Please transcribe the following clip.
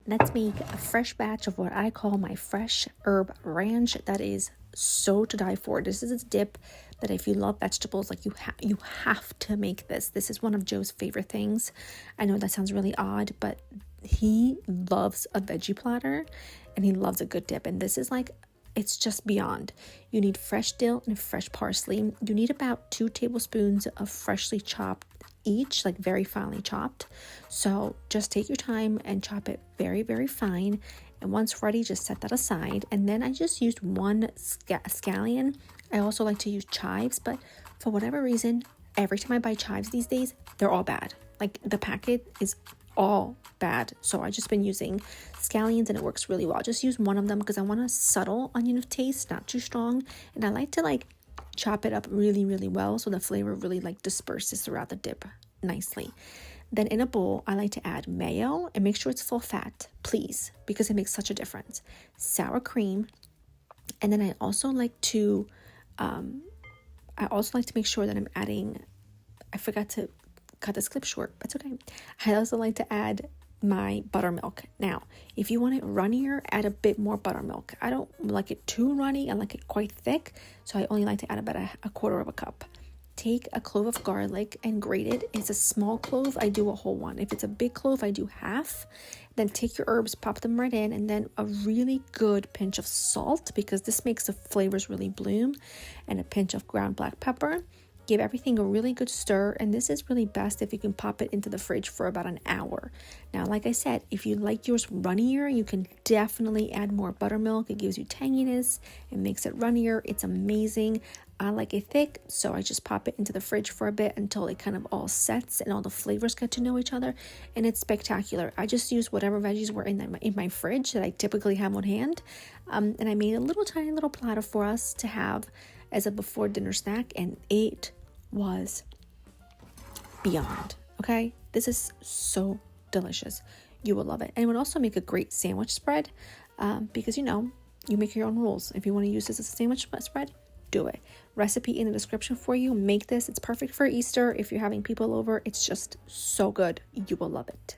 Let's make a fresh batch of what I call my fresh herb ranch. That is so to die for. This is a dip that if you love vegetables, like you have to make this. This is one of Joe's favorite things. I know that sounds really odd, but he loves a veggie platter and he loves a good dip. And this is like, it's just beyond. You need fresh dill and fresh parsley. You need about 2 tablespoons of freshly chopped each, like very finely chopped. So just take your time and chop it very, very fine. And once ready, just set that aside. And then I just used 1 scallion. I also like to use chives, but for whatever reason, every time I buy chives these days, they're all bad. Like the packet is all bad. So I just been using scallions and it works really well. Just use 1 of them because I want a subtle onion of taste, not too strong. And I like to chop it up really, really well so the flavor really disperses throughout the dip nicely. Then in a bowl, I like to add mayo and make sure it's full fat, please, because it makes such a difference. Sour cream. And then I also like to make sure that I'm adding, I forgot to cut this clip short, but it's okay. I also like to add my buttermilk. Now, if you want it runnier, add a bit more buttermilk. I don't like it too runny. I like it quite thick, so I only like to add about a quarter of a cup. Take a clove of garlic and grate it. It's a small clove, I do a whole one. If it's a big clove, I do half. Then take your herbs, pop them right in, and then a really good pinch of salt because this makes the flavors really bloom, and a pinch of ground black pepper. Give everything a really good stir, and this is really best if you can pop it into the fridge for about an hour. Now, like I said, if you like yours runnier, you can definitely add more buttermilk. It gives you tanginess, it makes it runnier. It's amazing. I like it thick, so I just pop it into the fridge for a bit until it kind of all sets and all the flavors get to know each other, and it's spectacular. I just use whatever veggies were in my fridge that I typically have on hand, and I made a tiny little platter for us to have as a before dinner snack, and it was beyond. Okay, this is so delicious. You will love it, and it would also make a great sandwich spread because you make your own rules. If you want to use this as a sandwich spread, do it. Recipe in the description for you. Make this. It's perfect for Easter. If you're having people over, it's just so good. You will love it.